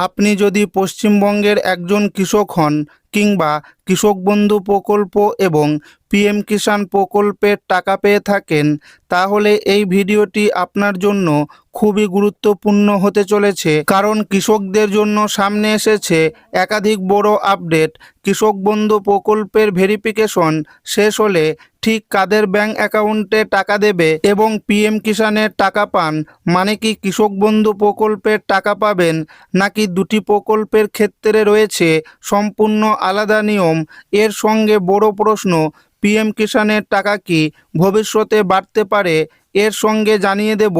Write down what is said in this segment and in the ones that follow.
আপনি যদি পশ্চিমবঙ্গের একজন কৃষক হন কিংবা কৃষক বন্ধু প্রকল্প এবং পিএম কিষাণ প্রকল্পের টাকা পেয়ে থাকেন, তাহলে এই ভিডিওটি আপনার জন্য খুবই গুরুত্বপূর্ণ হতে চলেছে। কারণ কৃষকদের জন্য সামনে এসেছে একাধিক বড় আপডেট। কৃষক বন্ধু প্রকল্পের ভেরিফিকেশন শেষ হলে ঠিক কাদের ব্যাংক অ্যাকাউন্টে টাকা দেবে এবং পিএম কিষাণের টাকা পান মানে কি কৃষক বন্ধু প্রকল্পের টাকা পাবেন, নাকি দুটি প্রকল্পের ক্ষেত্রে রয়েছে সম্পূর্ণ আলাদা নিয়ম। এর সঙ্গে বড় প্রশ্ন, পিএম কিষাণের টাকা কি ভবিষ্যতে বাড়তে পারে। এর সঙ্গে জানিয়ে দেব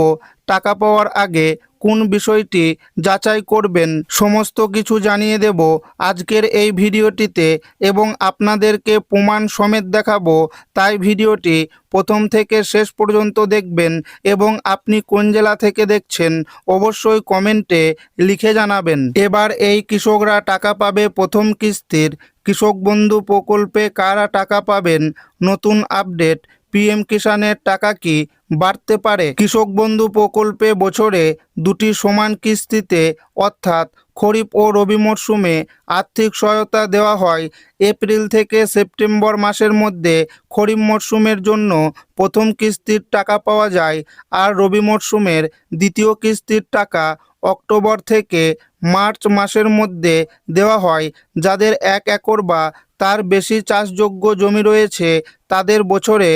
টাকা পাওয়ার আগে কোন বিষয়টি যাচাই করবেন। সমস্ত কিছু জানিয়ে দেব আজকের এই ভিডিওটিতে এবং আপনাদেরকে প্রমাণ সমেত দেখাবো। তাই ভিডিওটি প্রথম থেকে শেষ পর্যন্ত দেখবেন এবং আপনি কোন জেলা থেকে দেখছেন অবশ্যই কমেন্টে লিখে জানাবেন। এবার এই কৃষকরা টাকা পাবে প্রথম কিস্তির। কৃষক বন্ধু প্রকল্পে কারা টাকা পাবেন, নতুন আপডেট। পিএম কিষাণের টাকা কি বাড়তে পারে। কৃষক বন্ধু প্রকল্পে বছরে দুটি সমান কিস্তিতে অর্থাৎ খরিফ ও রবি মরশুমে আর্থিক সহায়তা দেওয়া হয়। এপ্রিল থেকে সেপ্টেম্বর মাসের মধ্যে খরিফ মরশুমের জন্য প্রথম কিস্তির টাকা পাওয়া যায়, আর রবি মরশুমের দ্বিতীয় কিস্তির টাকা অক্টোবর থেকে মার্চ মাসের মধ্যে দেওয়া হয়। যাদের 1 একর বা তার বেশি চাষযোগ্য জমি রয়েছে তাদের বছরে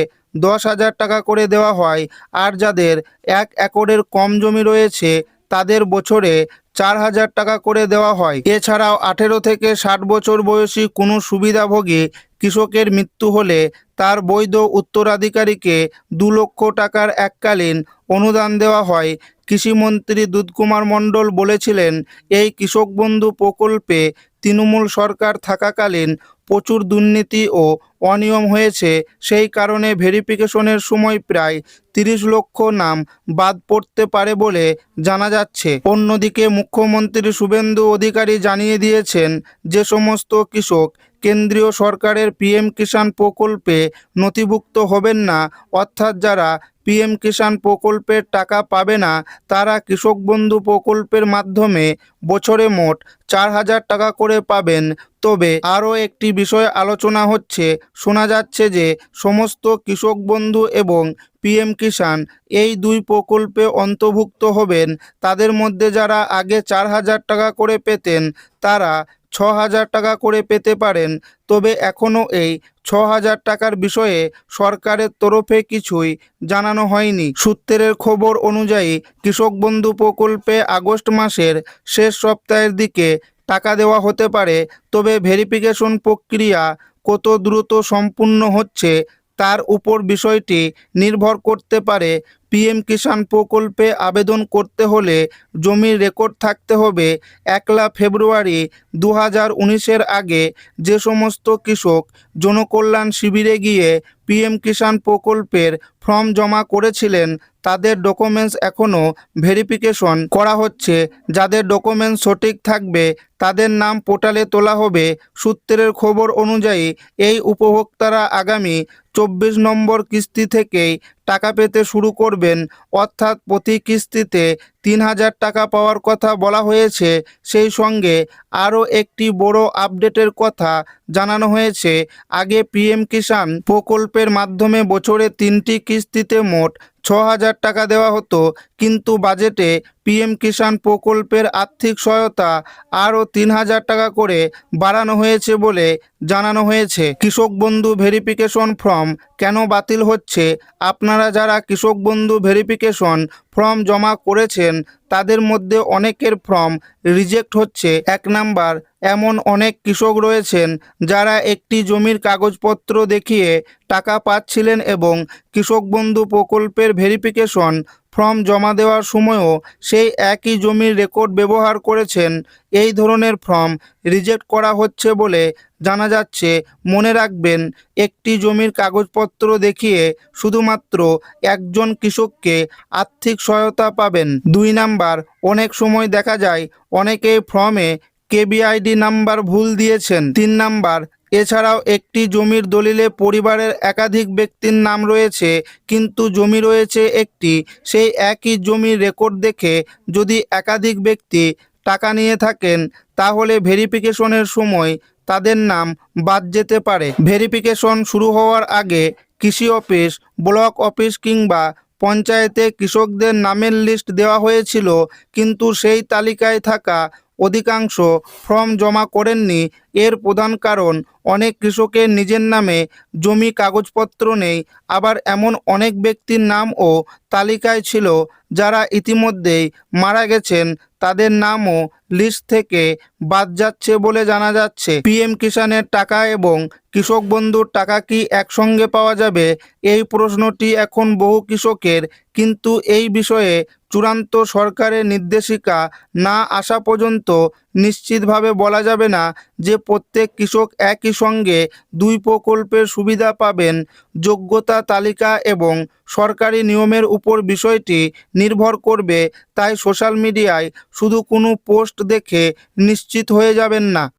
10,000 টাকা করে দেওয়া হয়, আর যাদের 1 একরের কম জমি রয়েছে তাদের বছরে 4,000 টাকা করে দেওয়া হয়। এছাড়াও 18 থেকে 60 বছর বয়সী কোনো সুবিধাভোগী কৃষকের মৃত্যু হলে তার বৈধ উত্তরাধিকারীকে 2 লক্ষ টাকার এককালীন অনুদান দেওয়া হয়। কৃষিমন্ত্রী দুধকুমার মণ্ডল বলেছিলেন, এই কৃষক বন্ধু প্রকল্পে তৃণমূল সরকার থাকাকালীন প্রচুর দুর্নীতি ও অনিয়ম হয়েছে, সেই কারণে ভেরিফিকেশনের সময় প্রায় 30 লক্ষ নাম বাদ পড়তে পারে বলে জানা যাচ্ছে। অন্যদিকে মুখ্যমন্ত্রী শুভেন্দু অধিকারী জানিয়ে দিয়েছেন, যে সমস্ত কৃষক কেন্দ্রীয় সরকারের পিএম কিষাণ প্রকল্পে নথিভুক্ত হবেন না, অর্থাৎ যারা পিএম কিষাণ প্রকল্পের টাকা পাবে না, তারা কৃষক বন্ধু প্রকল্পের মাধ্যমে বছরে মোট 4,000 টাকা করে পাবেন। তবে আরও একটি বিষয় আলোচনা হচ্ছে, শোনা যাচ্ছে যে সমস্ত কৃষক বন্ধু এবং পিএম কিষাণ এই দুই প্রকল্পে অন্তর্ভুক্ত হবেন তাদের মধ্যে যারা আগে 4,000 টাকা করে পেতেন তারা 6,000 টাকা করে পেতে পারেন। তবে এখনও এই 6,000 টাকার বিষয়ে সরকারের তরফে কিছুই জানানো হয়নি। সূত্রের খবর অনুযায়ী কৃষক বন্ধু প্রকল্পে আগস্ট মাসের শেষ সপ্তাহের দিকে টাকা দেওয়া হতে পারে। তবে ভেরিফিকেশন প্রক্রিয়া কত দ্রুত সম্পূর্ণ হচ্ছে তার উপর বিষয়টি নির্ভর করতে পারে। পিএম কিষাণ প্রকল্পে আবেদন করতে হলে জমির রেকর্ড থাকতে হবে। 1 ফেব্রুয়ারি 2019-এর আগে যে সমস্ত কৃষক জনকল্যাণ শিবিরে গিয়ে পিএম কিষাণ প্রকল্পের ফর্ম জমা করেছিলেন তাদের ডকুমেন্টস এখনও ভেরিফিকেশন করা হচ্ছে। যাদের ডকুমেন্টস সঠিক থাকবে তাদের নাম পোর্টালে তোলা হবে। সূত্রের খবর অনুযায়ী এই উপভোক্তারা আগামী 24 নম্বর কিস্তি থেকেই টাকা পেতে শুরু করবেন, অর্থাৎ প্রতি কিস্তিতে 3,000 টাকা পাওয়ার কথা বলা হয়েছে। সেই সঙ্গে আরও একটি বড় আপডেটের কথা জানানো হয়েছে। আগে পিএম কিষাণ প্রকল্পের মাধ্যমে বছরে 3টি কিস্তিতে মোট 6,000 টাকা দেওয়া হতো, কিন্তু বাজেটে পিএম কিষাণ প্রকল্পের আর্থিক সহায়তা আরও 3,000 টাকা করে বাড়ানো হয়েছে বলে জানানো হয়েছে। কৃষক বন্ধু ভেরিফিকেশন ফর্ম কেন বাতিল হচ্ছে? আপনারা যারা কৃষক বন্ধু ভেরিফিকেশন ফর্ম জমা করেছেন তাদের মধ্যে অনেকের ফর্ম রিজেক্ট হচ্ছে। 1 নাম্বার, এমন অনেক কৃষক রয়েছেন যারা একটি জমির কাগজপত্র দেখিয়ে টাকা পাচ্ছিলেন এবং কৃষক বন্ধু প্রকল্পের ভেরিফিকেশন ফর্ম জমা দেওয়ার সময়ও সেই একই জমির রেকর্ড ব্যবহার করেছেন। এই ধরনের ফর্ম রিজেক্ট করা হচ্ছে বলে জানা যাচ্ছে। মনে রাখবেন, একটি জমির কাগজপত্র দেখিয়ে শুধুমাত্র একজন কৃষককে আর্থিক সহায়তা পাবেন। 2 নাম্বার, অনেক সময় দেখা যায় অনেকেই ফর্মে কেবিআইডি নাম্বার ভুল দিয়েছেন। 3 নাম্বার, এছাড়াও একটি জমির দলিলে পরিবারের একাধিক ব্যক্তির নাম রয়েছে কিন্তু জমি রয়েছে একটি। সেই একই জমির রেকর্ড দেখে যদি একাধিক ব্যক্তি টাকা নিয়ে থাকেন তাহলে ভেরিফিকেশনের সময় তাদের নাম বাদ যেতে পারে। ভেরিফিকেশন শুরু হওয়ার আগে কৃষি অফিস, ব্লক অফিস কিংবা পঞ্চায়েতে কৃষকদের নামের লিস্ট দেওয়া হয়েছিল, কিন্তু সেই তালিকায় থাকা অধিকাংশ ফর্ম জমা করেননি। এর প্রধান কারণ, অনেক কৃষকের নিজের নামে জমি কাগজপত্র নেই। আবার এমন অনেক ব্যক্তির নামও তালিকায় ছিল যারা ইতিমধ্যেই মারা গেছেন, তাদের নামও লিস্ট থেকে বাদ যাচ্ছে বলে জানা যাচ্ছে। পিএম কিষাণের টাকা এবং কৃষক বন্ধুর টাকা কি একসঙ্গে পাওয়া যাবে? এই প্রশ্নটি এখন বহু কৃষকের, কিন্তু এই বিষয়ে চূড়ান্ত সরকারের নির্দেশিকা না আসা পর্যন্ত নিশ্চিতভাবে বলা যাবে না যে প্রত্যেক কৃষক একই সঙ্গে দুই প্রকল্পের সুবিধা পাবেন। যোগ্যতা তালিকা এবং সরকারি নিয়মের উপর বিষয়টি নির্ভর করবে, তাই সোশ্যাল মিডিয়ায় শুধু কোনো পোস্ট দেখে নিশ্চিত হয়ে যাবেন না।